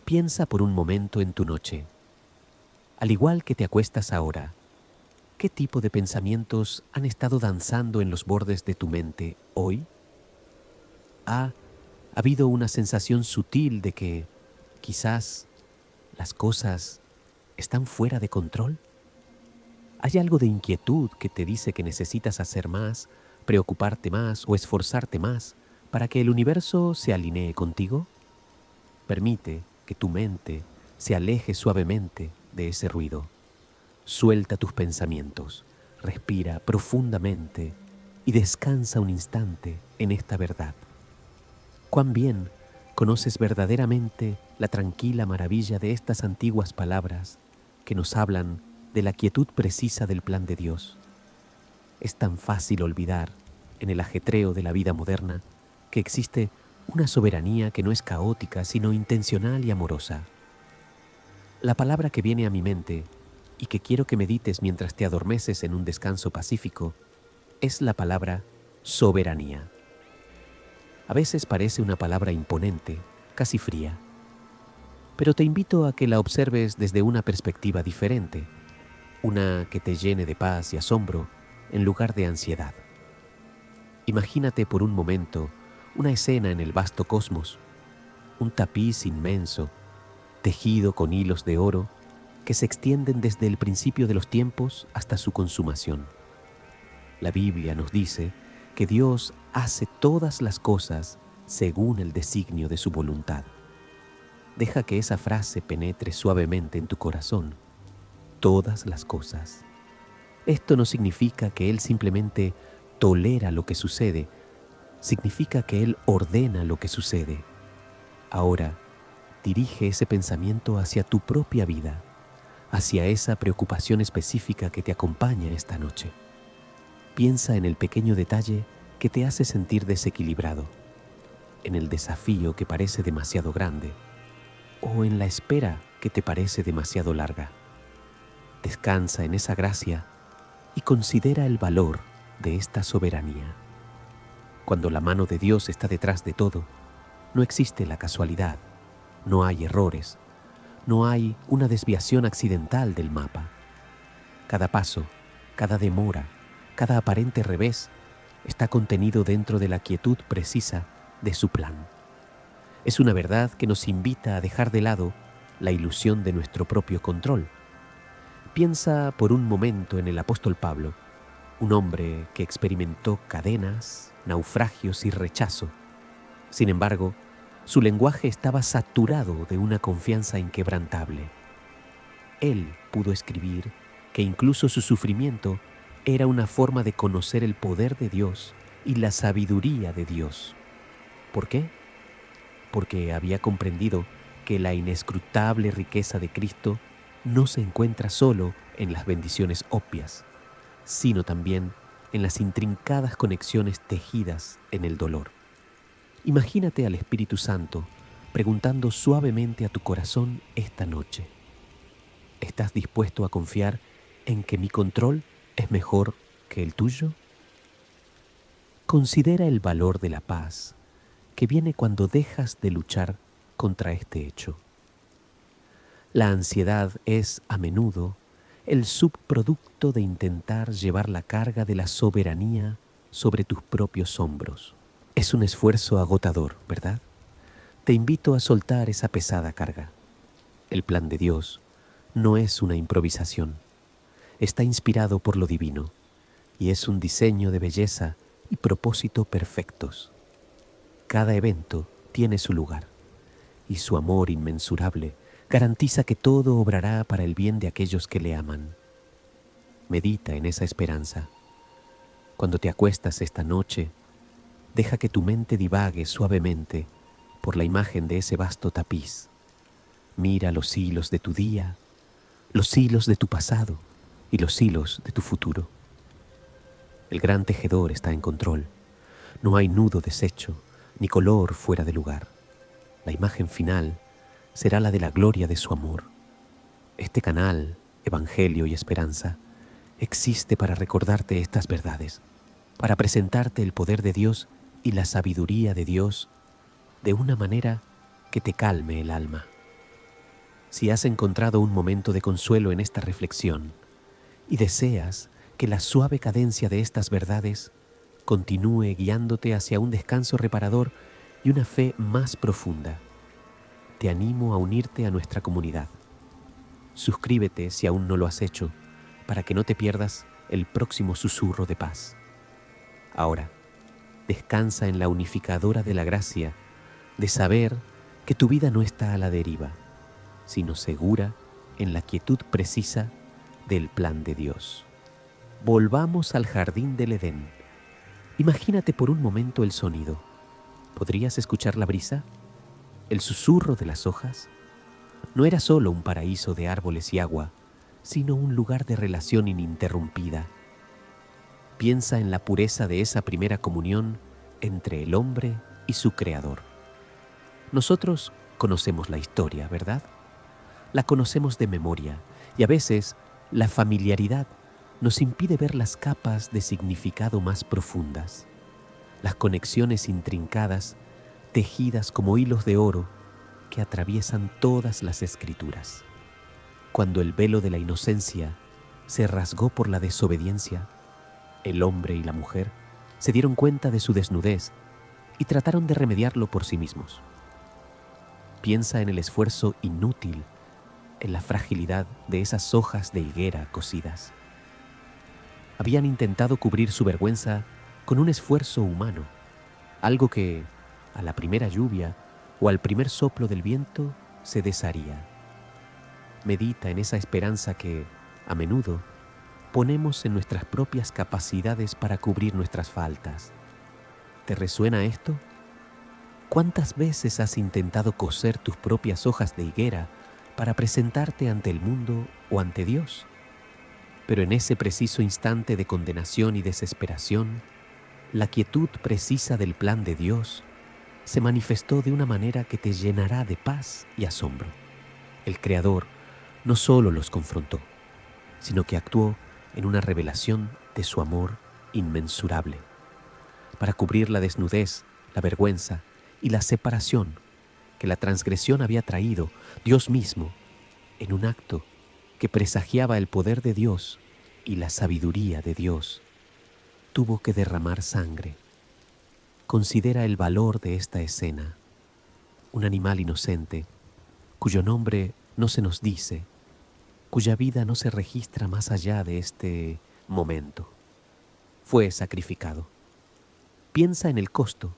Piensa por un momento en tu noche. Al igual que te acuestas ahora, ¿qué tipo de pensamientos han estado danzando en los bordes de tu mente hoy? ¿Ha habido una sensación sutil de que quizás las cosas están fuera de control? ¿Hay algo de inquietud que te dice que necesitas hacer más, preocuparte más o esforzarte más para que el universo se alinee contigo? Permite que tu mente se aleje suavemente de ese ruido. Suelta tus pensamientos, respira profundamente y descansa un instante en esta verdad. Cuán bien conoces verdaderamente la tranquila maravilla de estas antiguas palabras que nos hablan de la quietud precisa del plan de Dios. Es tan fácil olvidar, en el ajetreo de la vida moderna, que existe una soberanía que no es caótica, sino intencional y amorosa. La palabra que viene a mi mente y que quiero que medites mientras te adormeces en un descanso pacífico es la palabra soberanía. A veces parece una palabra imponente, casi fría, pero te invito a que la observes desde una perspectiva diferente, una que te llene de paz y asombro en lugar de ansiedad. Imagínate por un momento una escena en el vasto cosmos, un tapiz inmenso, tejido con hilos de oro que se extienden desde el principio de los tiempos hasta su consumación. La Biblia nos dice que Dios hace todas las cosas según el designio de su voluntad. Deja que esa frase penetre suavemente en tu corazón. Todas las cosas. Esto no significa que Él simplemente tolera lo que sucede, significa que Él ordena lo que sucede. Ahora, dirige ese pensamiento hacia tu propia vida, hacia esa preocupación específica que te acompaña esta noche. Piensa en el pequeño detalle que te hace sentir desequilibrado, en el desafío que parece demasiado grande o en la espera que te parece demasiado larga. Descansa en esa gracia y considera el valor de esta soberanía. Cuando la mano de Dios está detrás de todo, no existe la casualidad, no hay errores, no hay una desviación accidental del mapa. Cada paso, cada demora, cada aparente revés está contenido dentro de la quietud precisa de su plan. Es una verdad que nos invita a dejar de lado la ilusión de nuestro propio control. Piensa por un momento en el apóstol Pablo, un hombre que experimentó cadenas, naufragios y rechazo. Sin embargo, su lenguaje estaba saturado de una confianza inquebrantable. Él pudo escribir que incluso su sufrimiento era una forma de conocer el poder de Dios y la sabiduría de Dios. ¿Por qué? Porque había comprendido que la inescrutable riqueza de Cristo no se encuentra solo en las bendiciones obvias, sino también en las intrincadas conexiones tejidas en el dolor. Imagínate al Espíritu Santo preguntando suavemente a tu corazón esta noche: ¿estás dispuesto a confiar en que mi control es mejor que el tuyo? Considera el valor de la paz que viene cuando dejas de luchar contra este hecho. La ansiedad es, a menudo, el subproducto de intentar llevar la carga de la soberanía sobre tus propios hombros. Es un esfuerzo agotador, ¿verdad? Te invito a soltar esa pesada carga. El plan de Dios no es una improvisación. Está inspirado por lo divino y es un diseño de belleza y propósito perfectos. Cada evento tiene su lugar y su amor inmensurable garantiza que todo obrará para el bien de aquellos que le aman. Medita en esa esperanza. Cuando te acuestas esta noche, deja que tu mente divague suavemente por la imagen de ese vasto tapiz. Mira los hilos de tu día, los hilos de tu pasado y los hilos de tu futuro. El gran tejedor está en control. No hay nudo deshecho, ni color fuera de lugar. La imagen final será la de la gloria de su amor. Este canal, Evangelio y Esperanza, existe para recordarte estas verdades, para presentarte el poder de Dios y la sabiduría de Dios de una manera que te calme el alma. Si has encontrado un momento de consuelo en esta reflexión y deseas que la suave cadencia de estas verdades continúe guiándote hacia un descanso reparador y una fe más profunda, te animo a unirte a nuestra comunidad. Suscríbete si aún no lo has hecho, para que no te pierdas el próximo susurro de paz. Ahora, descansa en la unificadora de la gracia de saber que tu vida no está a la deriva, sino segura en la quietud precisa del plan de Dios. Volvamos al jardín del Edén. Imagínate por un momento el sonido. ¿Podrías escuchar la brisa? ¿El susurro de las hojas? No era solo un paraíso de árboles y agua, sino un lugar de relación ininterrumpida. Piensa en la pureza de esa primera comunión entre el hombre y su Creador. Nosotros conocemos la historia, ¿verdad? La conocemos de memoria y a veces la familiaridad nos impide ver las capas de significado más profundas, las conexiones intrincadas, tejidas como hilos de oro que atraviesan todas las escrituras. Cuando el velo de la inocencia se rasgó por la desobediencia, el hombre y la mujer se dieron cuenta de su desnudez y trataron de remediarlo por sí mismos. Piensa en el esfuerzo inútil, en la fragilidad de esas hojas de higuera cocidas. Habían intentado cubrir su vergüenza con un esfuerzo humano, algo que, a la primera lluvia o al primer soplo del viento, se desharía. Medita en esa esperanza que, a menudo, ponemos en nuestras propias capacidades para cubrir nuestras faltas. ¿Te resuena esto? ¿Cuántas veces has intentado coser tus propias hojas de higuera para presentarte ante el mundo o ante Dios? Pero en ese preciso instante de condenación y desesperación, la quietud precisa del plan de Dios se manifestó de una manera que te llenará de paz y asombro. El Creador no solo los confrontó, sino que actuó en una revelación de su amor inmensurable. Para cubrir la desnudez, la vergüenza y la separación que la transgresión había traído, Dios mismo, en un acto que presagiaba el poder de Dios y la sabiduría de Dios, tuvo que derramar sangre. Considera el valor de esta escena. Un animal inocente, cuyo nombre no se nos dice, cuya vida no se registra más allá de este momento, fue sacrificado. Piensa en el costo,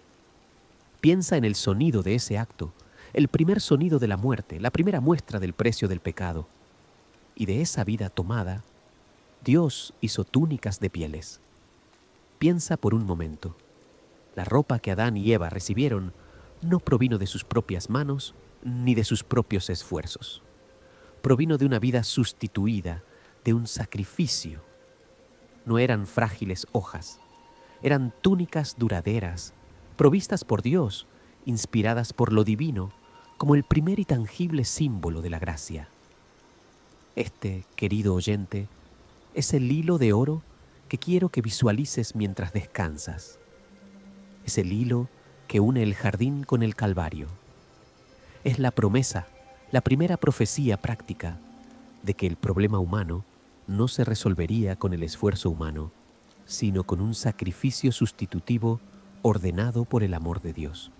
piensa en el sonido de ese acto, el primer sonido de la muerte, la primera muestra del precio del pecado. Y de esa vida tomada, Dios hizo túnicas de pieles. Piensa por un momento. La ropa que Adán y Eva recibieron no provino de sus propias manos ni de sus propios esfuerzos. Provino de una vida sustituida, de un sacrificio. No eran frágiles hojas, eran túnicas duraderas, provistas por Dios, inspiradas por lo divino, como el primer y tangible símbolo de la gracia. Este, querido oyente, es el hilo de oro que quiero que visualices mientras descansas. Es el hilo que une el jardín con el Calvario. Es la promesa, la primera profecía práctica de que el problema humano no se resolvería con el esfuerzo humano, sino con un sacrificio sustitutivo ordenado por el amor de Dios.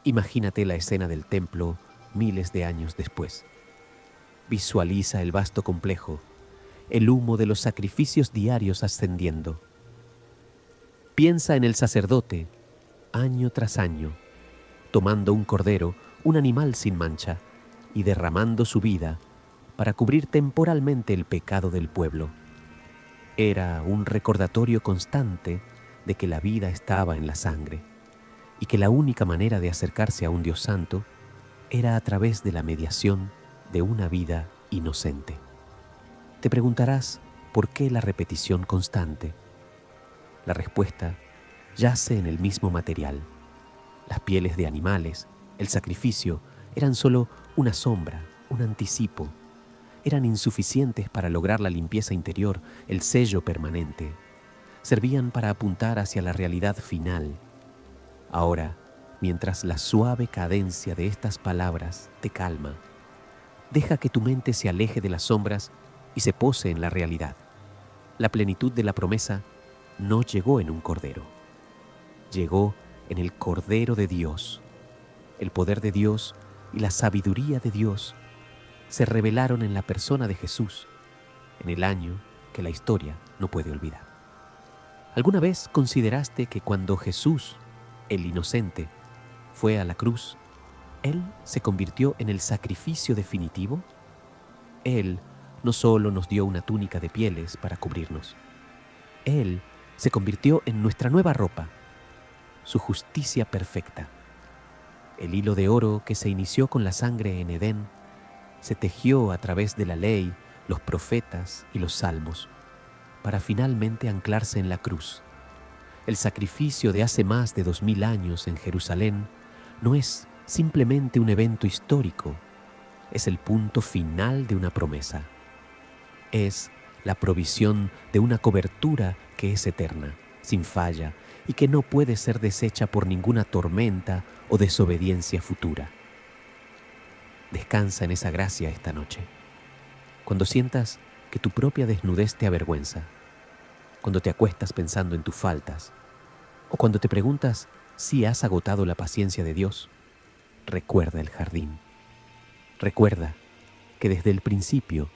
Imagínate la escena del templo miles de años después. Visualiza el vasto complejo, el humo de los sacrificios diarios ascendiendo. Piensa en el sacerdote, año tras año, tomando un cordero, un animal sin mancha, y derramando su vida para cubrir temporalmente el pecado del pueblo. Era un recordatorio constante de que la vida estaba en la sangre y que la única manera de acercarse a un Dios santo era a través de la mediación de una vida inocente. Te preguntarás, ¿por qué la repetición constante? La respuesta yace en el mismo material. Las pieles de animales, el sacrificio, eran solo una sombra, un anticipo. Eran insuficientes para lograr la limpieza interior, el sello permanente. Servían para apuntar hacia la realidad final. Ahora, mientras la suave cadencia de estas palabras te calma, Deja que tu mente se aleje de las sombras y se pose en la realidad. La plenitud de la promesa no llegó en un cordero, llegó en el Cordero de Dios. El poder de Dios y la sabiduría de Dios se revelaron en la persona de Jesús, en el año que la historia no puede olvidar. ¿Alguna vez consideraste que cuando Jesús, el inocente, fue a la cruz, Él se convirtió en el sacrificio definitivo? Él no solo nos dio una túnica de pieles para cubrirnos, Él se convirtió en nuestra nueva ropa, su justicia perfecta. El hilo de oro que se inició con la sangre en Edén se tejió a través de la ley, los profetas y los salmos, para finalmente anclarse en la cruz. El sacrificio de hace más de 2000 años en Jerusalén no es simplemente un evento histórico, es el punto final de una promesa. Es la provisión de una cobertura que es eterna, sin falla, y que no puede ser deshecha por ninguna tormenta o desobediencia futura. Descansa en esa gracia esta noche. Cuando sientas que tu propia desnudez te avergüenza, cuando te acuestas pensando en tus faltas, o cuando te preguntas si has agotado la paciencia de Dios, recuerda el jardín. Recuerda que desde el principio,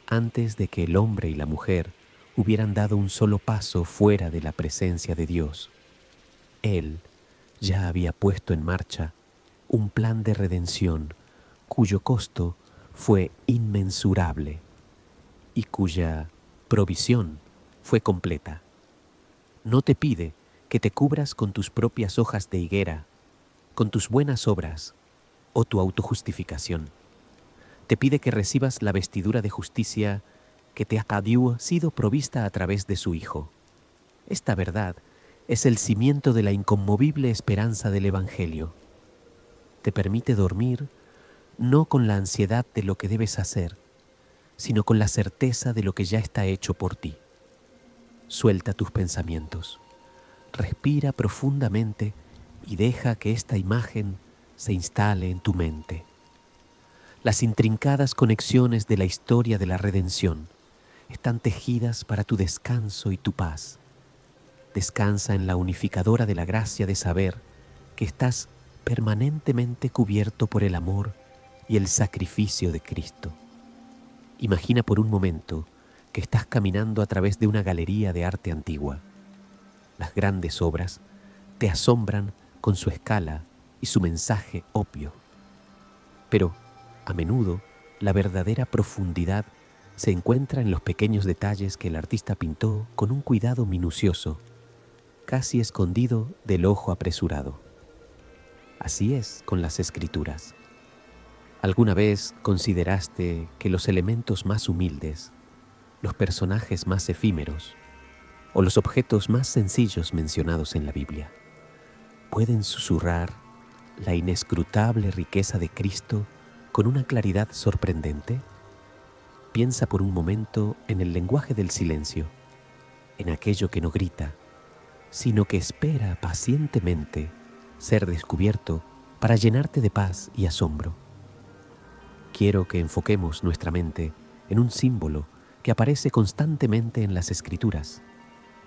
antes de que el hombre y la mujer hubieran dado un solo paso fuera de la presencia de Dios, Él ya había puesto en marcha un plan de redención cuyo costo fue inmensurable y cuya provisión fue completa. No te pide que te cubras con tus propias hojas de higuera, con tus buenas obras o tu autojustificación. Te pide que recibas la vestidura de justicia que te ha sido provista a través de su Hijo. Esta verdad es el cimiento de la inconmovible esperanza del Evangelio. Te permite dormir no con la ansiedad de lo que debes hacer, sino con la certeza de lo que ya está hecho por ti. Suelta tus pensamientos, respira profundamente y deja que esta imagen se instale en tu mente. Las intrincadas conexiones de la historia de la redención están tejidas para tu descanso y tu paz. Descansa en la unificadora de la gracia de saber que estás permanentemente cubierto por el amor y el sacrificio de Cristo. Imagina por un momento que estás caminando a través de una galería de arte antigua. Las grandes obras te asombran con su escala y su mensaje obvio. Pero, a menudo, la verdadera profundidad se encuentra en los pequeños detalles que el artista pintó con un cuidado minucioso, casi escondido del ojo apresurado. Así es con las Escrituras. ¿Alguna vez consideraste que los elementos más humildes, los personajes más efímeros o los objetos más sencillos mencionados en la Biblia pueden susurrar la inescrutable riqueza de Cristo con una claridad sorprendente? Piensa por un momento en el lenguaje del silencio, en aquello que no grita, sino que espera pacientemente ser descubierto para llenarte de paz y asombro. Quiero que enfoquemos nuestra mente en un símbolo que aparece constantemente en las Escrituras,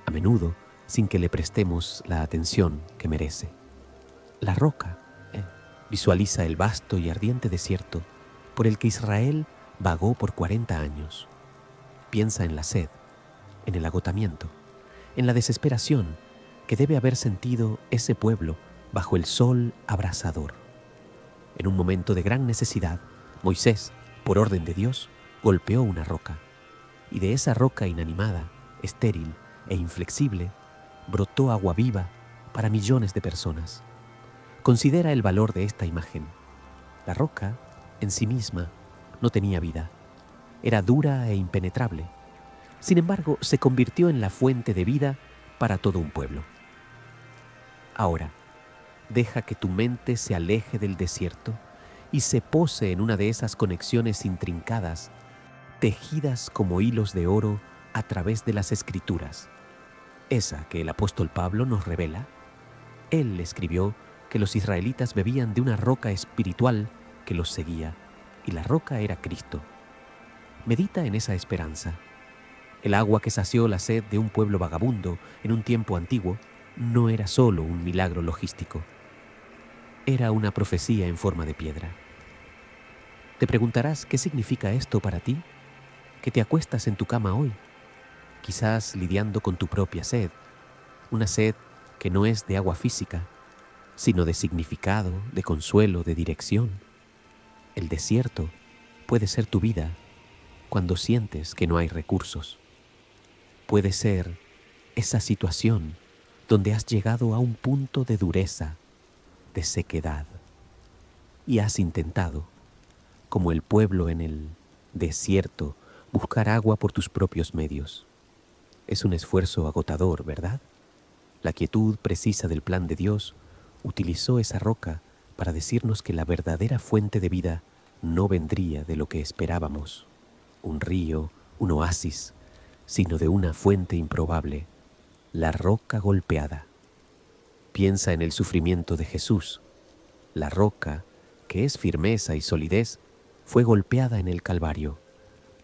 a menudo sin que le prestemos la atención que merece. La roca visualiza el vasto y ardiente desierto por el que Israel vagó por 40 años. Piensa en la sed, en el agotamiento, en la desesperación que debe haber sentido ese pueblo bajo el sol abrasador. En un momento de gran necesidad, Moisés, por orden de Dios, golpeó una roca, y de esa roca inanimada, estéril e inflexible, brotó agua viva para millones de personas. Considera el valor de esta imagen. La roca, en sí misma, no tenía vida. Era dura e impenetrable. Sin embargo, se convirtió en la fuente de vida para todo un pueblo. Ahora, deja que tu mente se aleje del desierto y se pose en una de esas conexiones intrincadas, tejidas como hilos de oro a través de las Escrituras. Esa que el apóstol Pablo nos revela. Él escribió que los israelitas bebían de una roca espiritual que los seguía, y la roca era Cristo. Medita en esa esperanza. El agua que sació la sed de un pueblo vagabundo en un tiempo antiguo no era solo un milagro logístico, era una profecía en forma de piedra. Te preguntarás qué significa esto para ti, que te acuestas en tu cama hoy, quizás lidiando con tu propia sed, una sed que no es de agua física, sino de significado, de consuelo, de dirección. El desierto puede ser tu vida cuando sientes que no hay recursos. Puede ser esa situación donde has llegado a un punto de dureza, de sequedad, y has intentado, como el pueblo en el desierto, buscar agua por tus propios medios. Es un esfuerzo agotador, ¿verdad? La quietud precisa del plan de Dios utilizó esa roca para decirnos que la verdadera fuente de vida no vendría de lo que esperábamos, un río, un oasis, sino de una fuente improbable, la roca golpeada. Piensa en el sufrimiento de Jesús. La roca, que es firmeza y solidez, fue golpeada en el Calvario,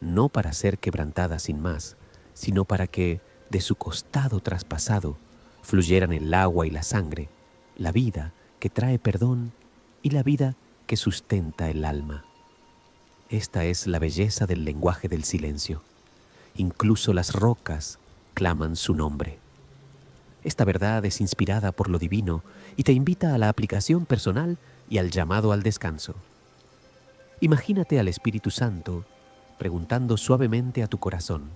no para ser quebrantada sin más, sino para que, de su costado traspasado, fluyeran el agua y la sangre, la vida que trae perdón y la vida que sustenta el alma. Esta es la belleza del lenguaje del silencio. Incluso las rocas claman su nombre. Esta verdad es inspirada por lo divino y te invita a la aplicación personal y al llamado al descanso. Imagínate al Espíritu Santo preguntando suavemente a tu corazón: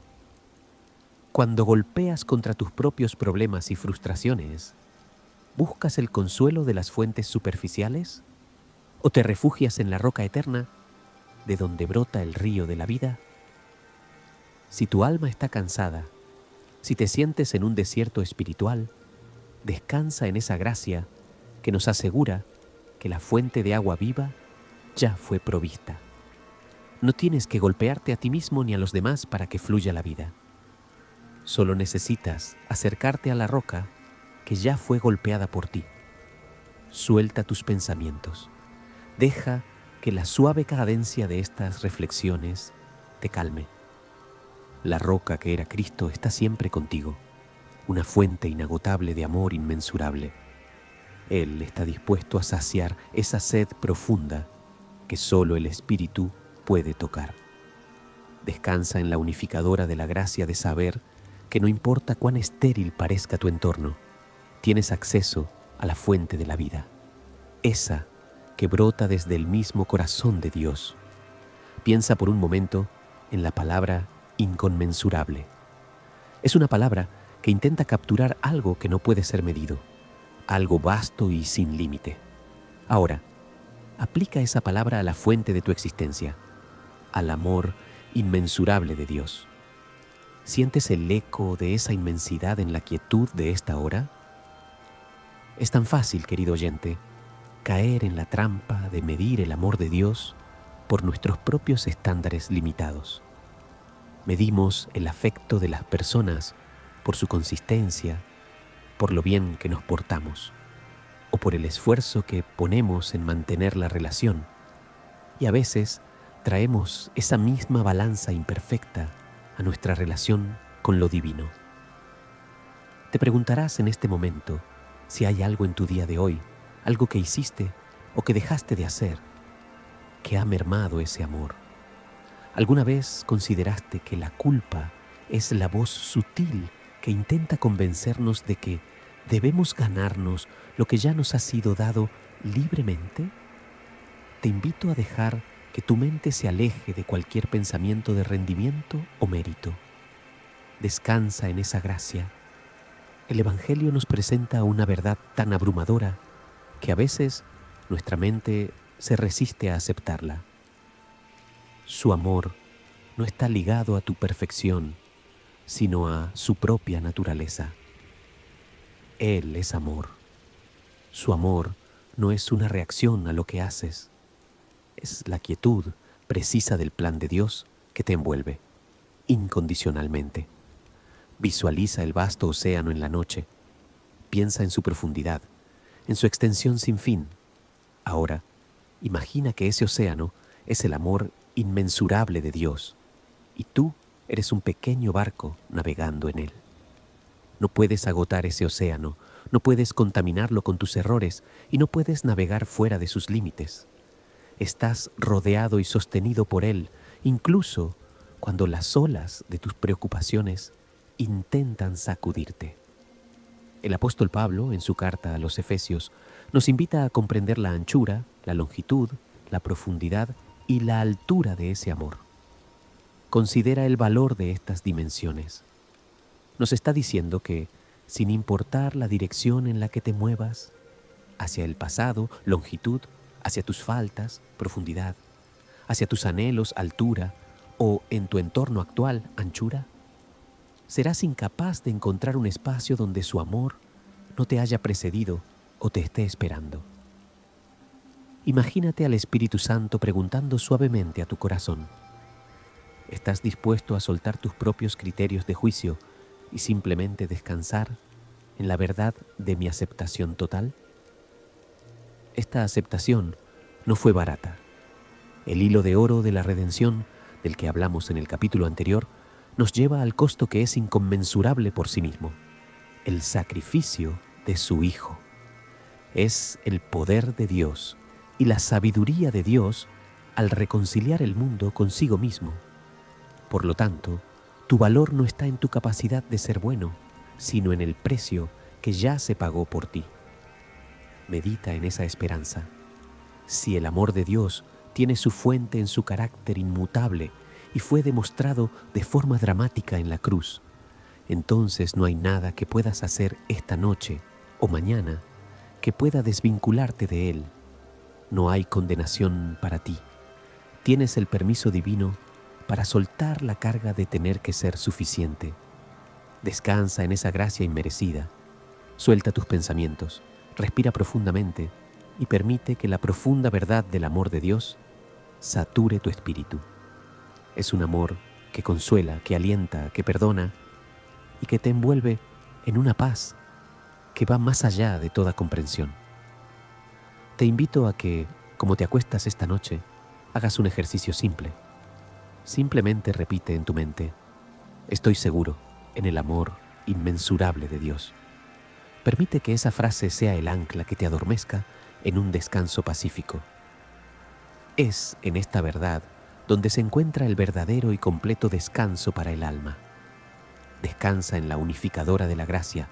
cuando golpeas contra tus propios problemas y frustraciones, ¿buscas el consuelo de las fuentes superficiales? ¿O te refugias en la roca eterna, de donde brota el río de la vida? Si tu alma está cansada, si te sientes en un desierto espiritual, descansa en esa gracia que nos asegura que la fuente de agua viva ya fue provista. No tienes que golpearte a ti mismo ni a los demás para que fluya la vida. Solo necesitas acercarte a la roca que ya fue golpeada por ti. Suelta tus pensamientos. Deja que la suave cadencia de estas reflexiones te calme. La roca que era Cristo está siempre contigo, una fuente inagotable de amor inmensurable. Él está dispuesto a saciar esa sed profunda que solo el Espíritu puede tocar. Descansa en la unificadora de la gracia de saber que no importa cuán estéril parezca tu entorno, tienes acceso a la fuente de la vida, esa que brota desde el mismo corazón de Dios. Piensa por un momento en la palabra inconmensurable. Es una palabra que intenta capturar algo que no puede ser medido, algo vasto y sin límite. Ahora, aplica esa palabra a la fuente de tu existencia, al amor inmensurable de Dios. ¿Sientes el eco de esa inmensidad en la quietud de esta hora? Es tan fácil, querido oyente, caer en la trampa de medir el amor de Dios por nuestros propios estándares limitados. Medimos el afecto de las personas por su consistencia, por lo bien que nos portamos, o por el esfuerzo que ponemos en mantener la relación. Y a veces traemos esa misma balanza imperfecta a nuestra relación con lo divino. Te preguntarás en este momento si hay algo en tu día de hoy, algo que hiciste o que dejaste de hacer, que ha mermado ese amor. ¿Alguna vez consideraste que la culpa es la voz sutil que intenta convencernos de que debemos ganarnos lo que ya nos ha sido dado libremente? Te invito a dejar que tu mente se aleje de cualquier pensamiento de rendimiento o mérito. Descansa en esa gracia. El Evangelio nos presenta una verdad tan abrumadora que a veces nuestra mente se resiste a aceptarla. Su amor no está ligado a tu perfección, sino a su propia naturaleza. Él es amor. Su amor no es una reacción a lo que haces, es la quietud precisa del plan de Dios que te envuelve incondicionalmente. Visualiza el vasto océano en la noche. Piensa en su profundidad, en su extensión sin fin. Ahora, imagina que ese océano es el amor inmensurable de Dios, y tú eres un pequeño barco navegando en él. No puedes agotar ese océano, no puedes contaminarlo con tus errores y no puedes navegar fuera de sus límites. Estás rodeado y sostenido por él, incluso cuando las olas de tus preocupaciones intentan sacudirte. El apóstol Pablo, en su carta a los Efesios, nos invita a comprender la anchura, la longitud, la profundidad y la altura de ese amor. Considera el valor de estas dimensiones. Nos está diciendo que, sin importar la dirección en la que te muevas, hacia el pasado, longitud, hacia tus faltas, profundidad, hacia tus anhelos, altura, o en tu entorno actual, anchura, serás incapaz de encontrar un espacio donde su amor no te haya precedido o te esté esperando. Imagínate al Espíritu Santo preguntando suavemente a tu corazón: ¿estás dispuesto a soltar tus propios criterios de juicio y simplemente descansar en la verdad de mi aceptación total? Esta aceptación no fue barata. El hilo de oro de la redención, del que hablamos en el capítulo anterior, nos lleva al costo que es inconmensurable por sí mismo: el sacrificio de su Hijo. Es el poder de Dios y la sabiduría de Dios al reconciliar el mundo consigo mismo. Por lo tanto, tu valor no está en tu capacidad de ser bueno, sino en el precio que ya se pagó por ti. Medita en esa esperanza. Si el amor de Dios tiene su fuente en su carácter inmutable y fue demostrado de forma dramática en la cruz, entonces no hay nada que puedas hacer esta noche o mañana que pueda desvincularte de Él. No hay condenación para ti. Tienes el permiso divino para soltar la carga de tener que ser suficiente. Descansa en esa gracia inmerecida. Suelta tus pensamientos, respira profundamente y permite que la profunda verdad del amor de Dios sature tu espíritu. Es un amor que consuela, que alienta, que perdona y que te envuelve en una paz que va más allá de toda comprensión. Te invito a que, como te acuestas esta noche, hagas un ejercicio simple. Simplemente repite en tu mente: estoy seguro en el amor inmensurable de Dios. Permite que esa frase sea el ancla que te adormezca en un descanso pacífico. Es en esta verdad donde se encuentra el verdadero y completo descanso para el alma. Descansa en la unificadora de la gracia,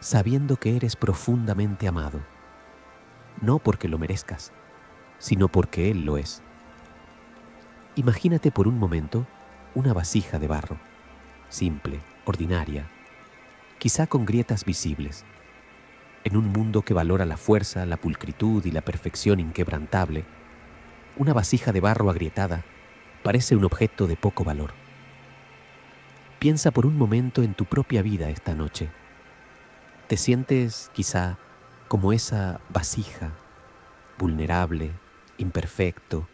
sabiendo que eres profundamente amado. No porque lo merezcas, sino porque Él lo es. Imagínate por un momento una vasija de barro, simple, ordinaria, quizá con grietas visibles. En un mundo que valora la fuerza, la pulcritud y la perfección inquebrantable, una vasija de barro agrietada parece un objeto de poco valor. Piensa por un momento en tu propia vida esta noche. ¿Te sientes quizá como esa vasija, vulnerable, imperfecto,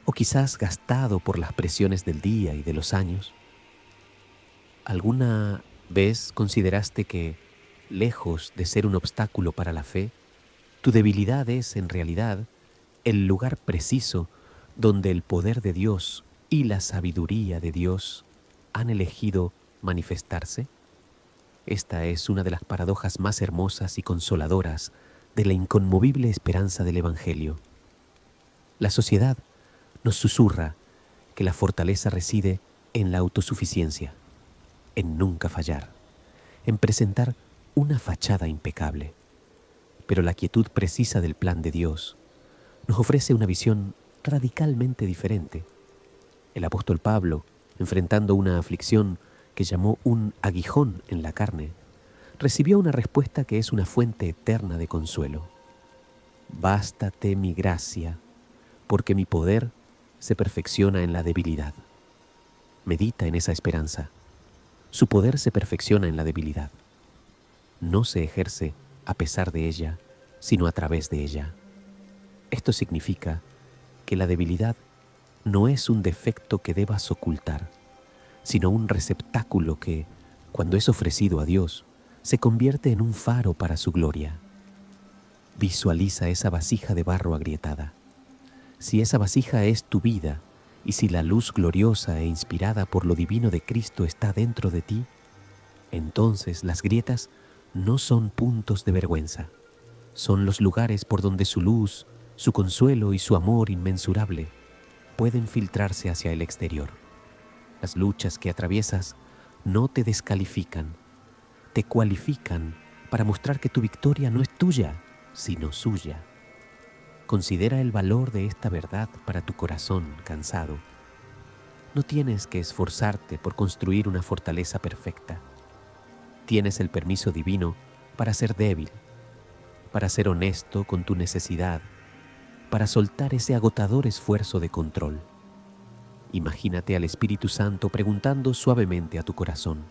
o quizás gastado por las presiones del día y de los años? ¿Alguna vez consideraste que, lejos de ser un obstáculo para la fe, tu debilidad es en realidad el lugar preciso donde el poder de Dios y la sabiduría de Dios han elegido manifestarse? Esta es una de las paradojas más hermosas y consoladoras de la inconmovible esperanza del Evangelio. La sociedad nos susurra que la fortaleza reside en la autosuficiencia, en nunca fallar, en presentar una fachada impecable. Pero la quietud precisa del plan de Dios nos ofrece una visión radicalmente diferente. El apóstol Pablo, enfrentando una aflicción que llamó un aguijón en la carne, recibió una respuesta que es una fuente eterna de consuelo. Bástate mi gracia, porque mi poder se perfecciona en la debilidad. Medita en esa esperanza. Su poder se perfecciona en la debilidad. No se ejerce a pesar de ella, sino a través de ella. Esto significa que la debilidad no es un defecto que debas ocultar, sino un receptáculo que, cuando es ofrecido a Dios, se convierte en un faro para su gloria. Visualiza esa vasija de barro agrietada. Si esa vasija es tu vida y si la luz gloriosa e inspirada por lo divino de Cristo está dentro de ti, entonces las grietas no son puntos de vergüenza, son los lugares por donde su luz, su consuelo y su amor inmensurable pueden filtrarse hacia el exterior. Las luchas que atraviesas no te descalifican, te cualifican para mostrar que tu victoria no es tuya, sino suya. Considera el valor de esta verdad para tu corazón cansado. No tienes que esforzarte por construir una fortaleza perfecta. Tienes el permiso divino para ser débil, para ser honesto con tu necesidad, para soltar ese agotador esfuerzo de control. Imagínate al Espíritu Santo preguntando suavemente a tu corazón.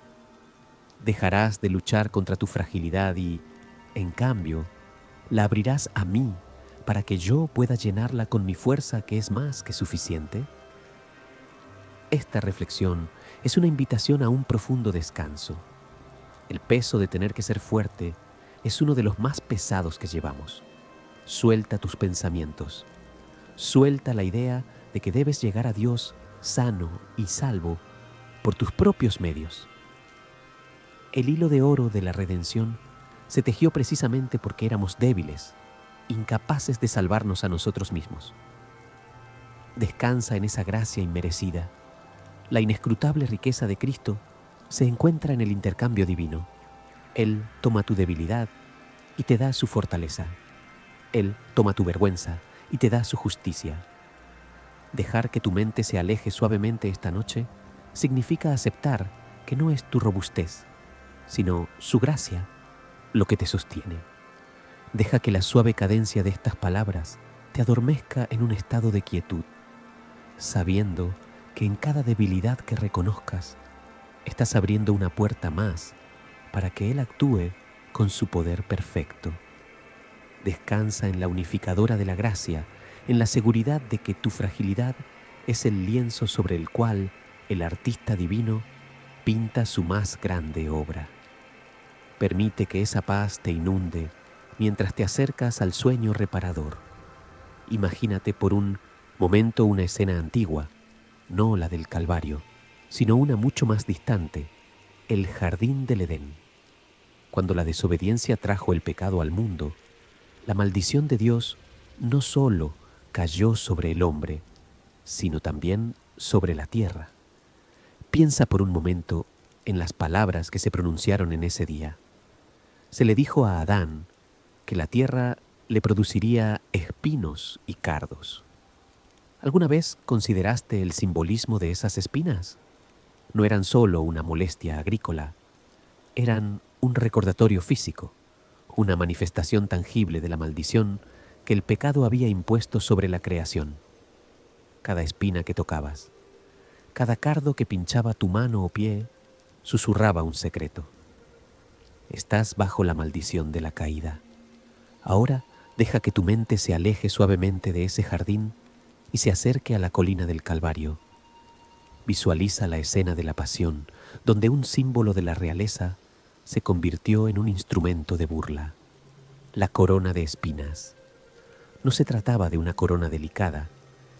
Dejarás de luchar contra tu fragilidad y, en cambio, la abrirás a mí para que yo pueda llenarla con mi fuerza que es más que suficiente. Esta reflexión es una invitación a un profundo descanso. El peso de tener que ser fuerte es uno de los más pesados que llevamos. Suelta tus pensamientos. Suelta la idea de que debes llegar a Dios sano y salvo por tus propios medios. El hilo de oro de la redención se tejió precisamente porque éramos débiles, incapaces de salvarnos a nosotros mismos. Descansa en esa gracia inmerecida. La inescrutable riqueza de Cristo se encuentra en el intercambio divino. Él toma tu debilidad y te da su fortaleza. Él toma tu vergüenza y te da su justicia. Dejar que tu mente se aleje suavemente esta noche significa aceptar que no es tu robustez, sino su gracia lo que te sostiene. Deja que la suave cadencia de estas palabras te adormezca en un estado de quietud, sabiendo que en cada debilidad que reconozcas, estás abriendo una puerta más para que Él actúe con su poder perfecto. Descansa en la unificadora de la gracia, en la seguridad de que tu fragilidad es el lienzo sobre el cual el artista divino pinta su más grande obra. Permite que esa paz te inunde mientras te acercas al sueño reparador. Imagínate por un momento una escena antigua, no la del Calvario, sino una mucho más distante, el jardín del Edén. Cuando la desobediencia trajo el pecado al mundo, la maldición de Dios no solo cayó sobre el hombre, sino también sobre la tierra. Piensa por un momento en las palabras que se pronunciaron en ese día. Se le dijo a Adán que la tierra le produciría espinos y cardos. ¿Alguna vez consideraste el simbolismo de esas espinas? No eran solo una molestia agrícola, eran un recordatorio físico, una manifestación tangible de la maldición que el pecado había impuesto sobre la creación. Cada espina que tocabas, cada cardo que pinchaba tu mano o pie, susurraba un secreto. Estás bajo la maldición de la caída. Ahora deja que tu mente se aleje suavemente de ese jardín y se acerque a la colina del Calvario. Visualiza la escena de la pasión, donde un símbolo de la realeza se convirtió en un instrumento de burla. La corona de espinas. No se trataba de una corona delicada,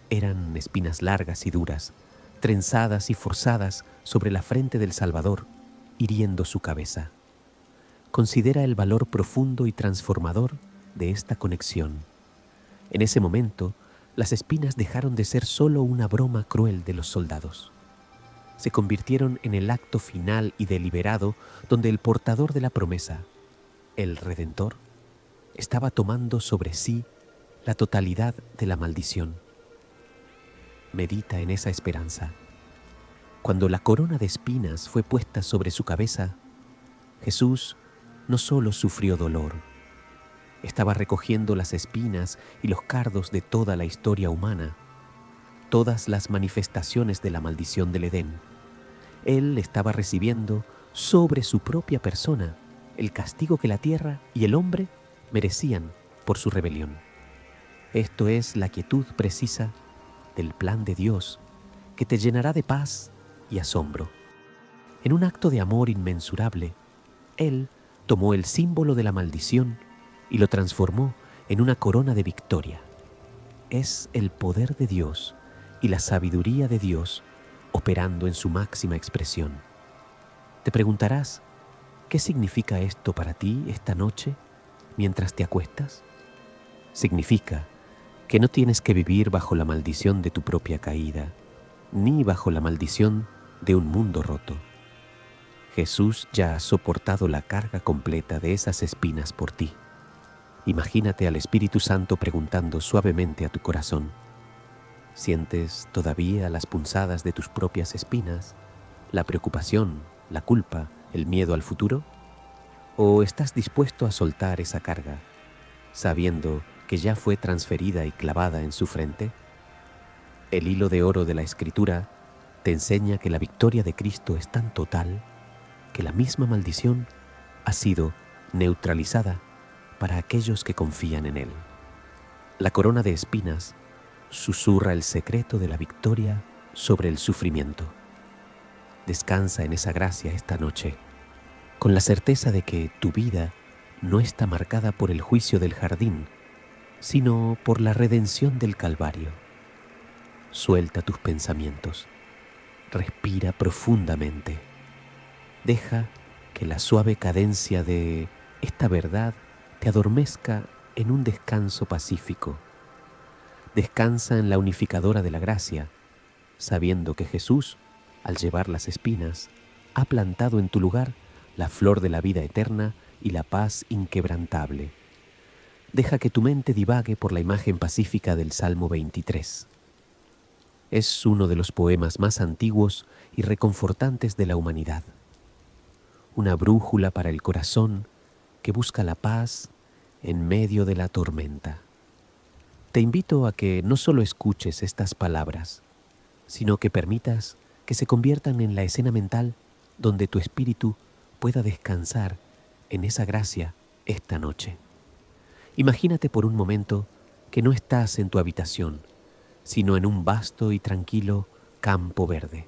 eran espinas largas y duras, trenzadas y forzadas sobre la frente del Salvador, hiriendo su cabeza. Considera el valor profundo y transformador de esta conexión. En ese momento, las espinas dejaron de ser solo una broma cruel de los soldados. Se convirtieron en el acto final y deliberado donde el portador de la promesa, el Redentor, estaba tomando sobre sí la totalidad de la maldición. Medita en esa esperanza. Cuando la corona de espinas fue puesta sobre su cabeza, Jesús no solo sufrió dolor, estaba recogiendo las espinas y los cardos de toda la historia humana, todas las manifestaciones de la maldición del Edén. Él estaba recibiendo sobre su propia persona el castigo que la tierra y el hombre merecían por su rebelión. Esto es la quietud precisa del plan de Dios que te llenará de paz y asombro. En un acto de amor inmensurable, Él tomó el símbolo de la maldición y lo transformó en una corona de victoria. es el poder de Dios y la sabiduría de Dios operando en su máxima expresión. Te preguntarás, ¿qué significa esto para ti esta noche mientras te acuestas? Significa que no tienes que vivir bajo la maldición de tu propia caída, ni bajo la maldición de un mundo roto. Jesús ya ha soportado la carga completa de esas espinas por ti. Imagínate al Espíritu Santo preguntando suavemente a tu corazón: ¿sientes todavía las punzadas de tus propias espinas, la preocupación, la culpa, el miedo al futuro? ¿O estás dispuesto a soltar esa carga, sabiendo que ya fue transferida y clavada en su frente? El hilo de oro de la Escritura te enseña que la victoria de Cristo es tan total que la misma maldición ha sido neutralizada para aquellos que confían en Él. La corona de espinas susurra el secreto de la victoria sobre el sufrimiento. Descansa en esa gracia esta noche, con la certeza de que tu vida no está marcada por el juicio del jardín, sino por la redención del Calvario. Suelta tus pensamientos, respira profundamente. Deja que la suave cadencia de esta verdad te adormezca en un descanso pacífico. Descansa en la unificadora de la gracia, sabiendo que Jesús, al llevar las espinas, ha plantado en tu lugar la flor de la vida eterna y la paz inquebrantable. Deja que tu mente divague por la imagen pacífica del Salmo 23. Es uno de los poemas más antiguos y reconfortantes de la humanidad. Una brújula para el corazón que busca la paz en medio de la tormenta. Te invito a que no solo escuches estas palabras, sino que permitas que se conviertan en la escena mental donde tu espíritu pueda descansar en esa gracia esta noche. Imagínate por un momento que no estás en tu habitación, sino en un vasto y tranquilo campo verde.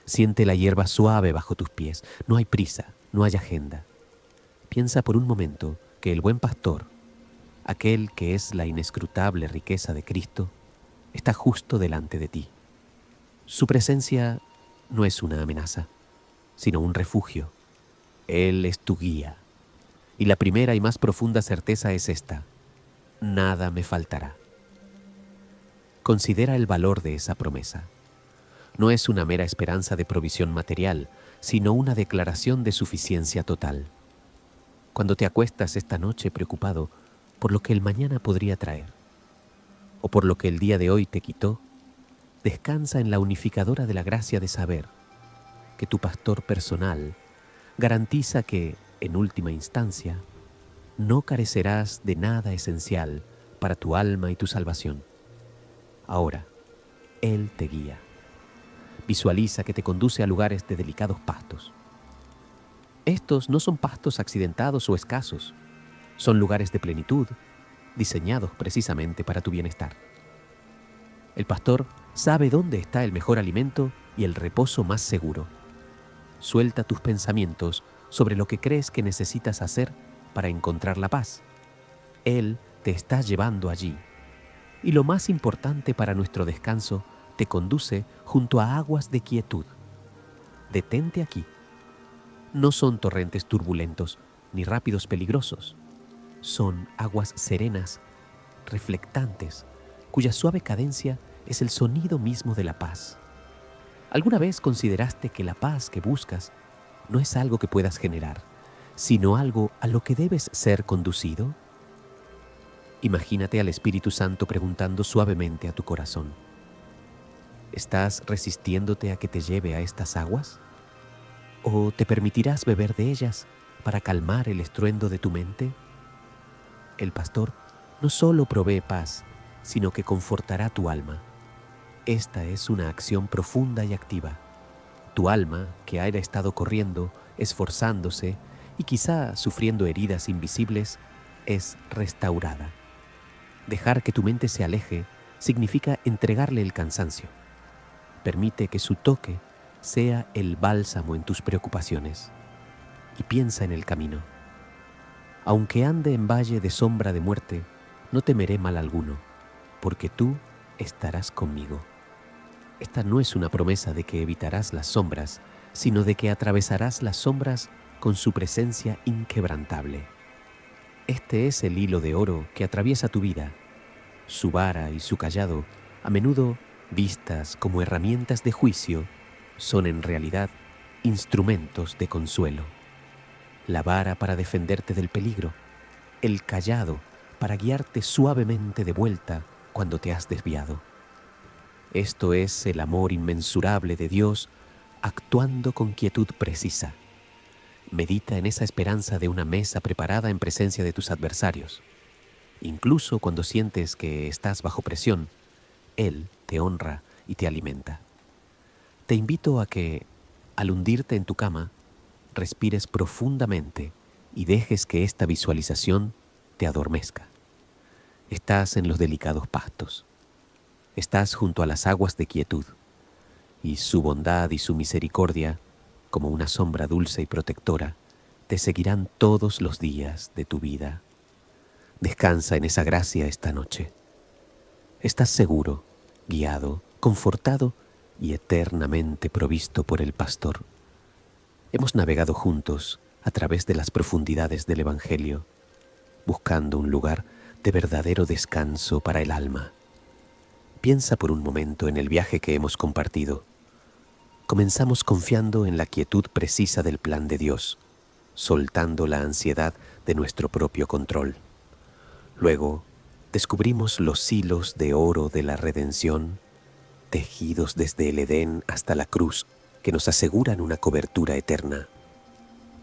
Siente la hierba suave bajo tus pies. No hay prisa, no hay agenda. Piensa por un momento que el buen pastor, aquel que es la inescrutable riqueza de Cristo, está justo delante de ti. Su presencia no es una amenaza, sino un refugio. Él es tu guía. Y la primera y más profunda certeza es esta: nada me faltará. Considera el valor de esa promesa. No es una mera esperanza de provisión material, sino una declaración de suficiencia total. Cuando te acuestas esta noche preocupado por lo que el mañana podría traer, o por lo que el día de hoy te quitó, descansa en la unificadora de la gracia de saber que tu pastor personal garantiza que, en última instancia, no carecerás de nada esencial para tu alma y tu salvación. Ahora, Él te guía. Visualiza que te conduce a lugares de delicados pastos. Estos no son pastos accidentados o escasos, son lugares de plenitud, diseñados precisamente para tu bienestar. El pastor sabe dónde está el mejor alimento y el reposo más seguro. Suelta tus pensamientos sobre lo que crees que necesitas hacer para encontrar la paz. Él te está llevando allí. Y lo más importante para nuestro descanso, te conduce junto a aguas de quietud. Detente aquí. No son torrentes turbulentos ni rápidos peligrosos. Son aguas serenas, reflectantes, cuya suave cadencia es el sonido mismo de la paz. ¿Alguna vez consideraste que la paz que buscas no es algo que puedas generar, sino algo a lo que debes ser conducido? Imagínate al Espíritu Santo preguntando suavemente a tu corazón: ¿estás resistiéndote a que te lleve a estas aguas? ¿O te permitirás beber de ellas para calmar el estruendo de tu mente? El pastor no solo provee paz, sino que confortará tu alma. Esta es una acción profunda y activa. Tu alma, que haya estado corriendo, esforzándose y quizá sufriendo heridas invisibles, es restaurada. Dejar que tu mente se aleje significa entregarle el cansancio. Permite que su toque sea el bálsamo en tus preocupaciones y piensa en el camino. Aunque ande en valle de sombra de muerte, no temeré mal alguno, porque tú estarás conmigo. Esta no es una promesa de que evitarás las sombras, sino de que atravesarás las sombras con su presencia inquebrantable. Este es el hilo de oro que atraviesa tu vida. Su vara y su cayado, a menudo vistas como herramientas de juicio, son en realidad instrumentos de consuelo. La vara para defenderte del peligro, el cayado para guiarte suavemente de vuelta cuando te has desviado. Esto es el amor inmensurable de Dios actuando con quietud precisa. Medita en esa esperanza de una mesa preparada en presencia de tus adversarios. Incluso cuando sientes que estás bajo presión, Él te honra y te alimenta. Te invito a que, al hundirte en tu cama, respires profundamente y dejes que esta visualización te adormezca. Estás en los delicados pastos. Estás junto a las aguas de quietud, y su bondad y su misericordia, como una sombra dulce y protectora, te seguirán todos los días de tu vida. Descansa en esa gracia esta noche. Estás seguro, guiado, confortado y eternamente provisto por el Pastor. Hemos navegado juntos a través de las profundidades del Evangelio, buscando un lugar de verdadero descanso para el alma. Piensa por un momento en el viaje que hemos compartido. Comenzamos confiando en la quietud precisa del plan de Dios, soltando la ansiedad de nuestro propio control. Luego, descubrimos los hilos de oro de la redención, tejidos desde el Edén hasta la cruz, que nos aseguran una cobertura eterna.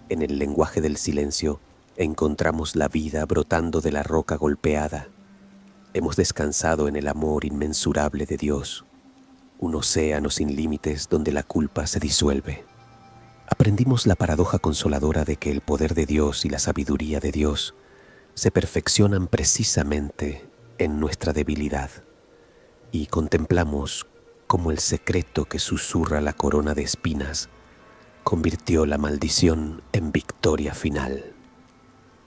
En el lenguaje del silencio, encontramos la vida brotando de la roca golpeada. Hemos descansado en el amor inmensurable de Dios, un océano sin límites donde la culpa se disuelve. Aprendimos la paradoja consoladora de que el poder de Dios y la sabiduría de Dios se perfeccionan precisamente en nuestra debilidad, y contemplamos cómo el secreto que susurra la corona de espinas convirtió la maldición en victoria final.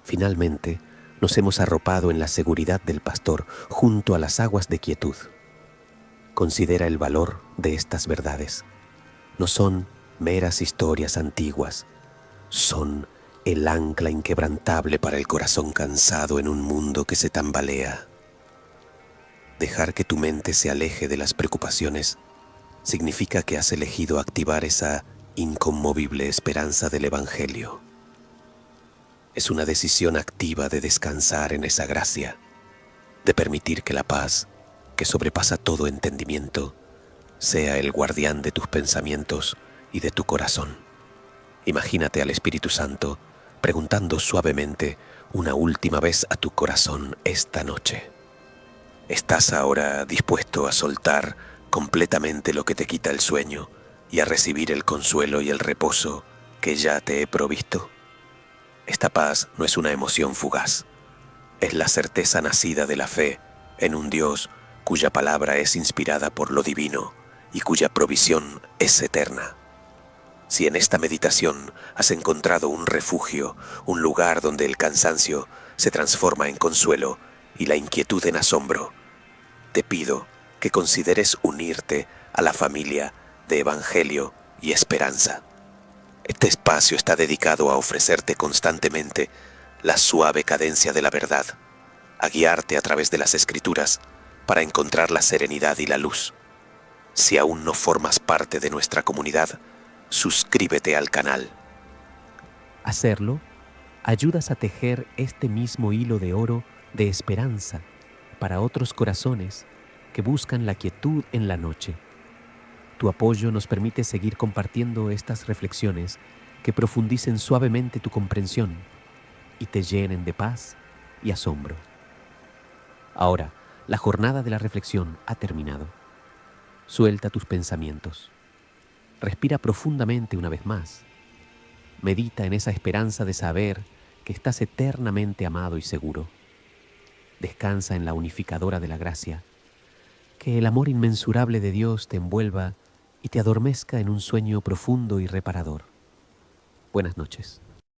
Finalmente, nos hemos arropado en la seguridad del Pastor junto a las aguas de quietud. Considera el valor de estas verdades. No son meras historias antiguas, son el ancla inquebrantable para el corazón cansado en un mundo que se tambalea. Dejar que tu mente se aleje de las preocupaciones significa que has elegido activar esa inconmovible esperanza del Evangelio. Es una decisión activa de descansar en esa gracia, de permitir que la paz, que sobrepasa todo entendimiento, sea el guardián de tus pensamientos y de tu corazón. Imagínate al Espíritu Santo preguntando suavemente una última vez a tu corazón esta noche: ¿estás ahora dispuesto a soltar completamente lo que te quita el sueño y a recibir el consuelo y el reposo que ya te he provisto? Esta paz no es una emoción fugaz, es la certeza nacida de la fe en un Dios cuya palabra es inspirada por lo divino y cuya provisión es eterna. Si en esta meditación has encontrado un refugio, un lugar donde el cansancio se transforma en consuelo y la inquietud en asombro, te pido que consideres unirte a la familia de Evangelio y Esperanza. Este espacio está dedicado a ofrecerte constantemente la suave cadencia de la verdad, a guiarte a través de las Escrituras para encontrar la serenidad y la luz. Si aún no formas parte de nuestra comunidad, suscríbete al canal. Hacerlo, ayudas a tejer este mismo hilo de oro de esperanza para otros corazones que buscan la quietud en la noche. Tu apoyo nos permite seguir compartiendo estas reflexiones que profundicen suavemente tu comprensión y te llenen de paz y asombro. Ahora, la jornada de la reflexión ha terminado. Suelta tus pensamientos. Respira profundamente una vez más. Medita en esa esperanza de saber que estás eternamente amado y seguro. Descansa en la unificadora de la gracia. Que el amor inmensurable de Dios te envuelva y te adormezca en un sueño profundo y reparador. Buenas noches.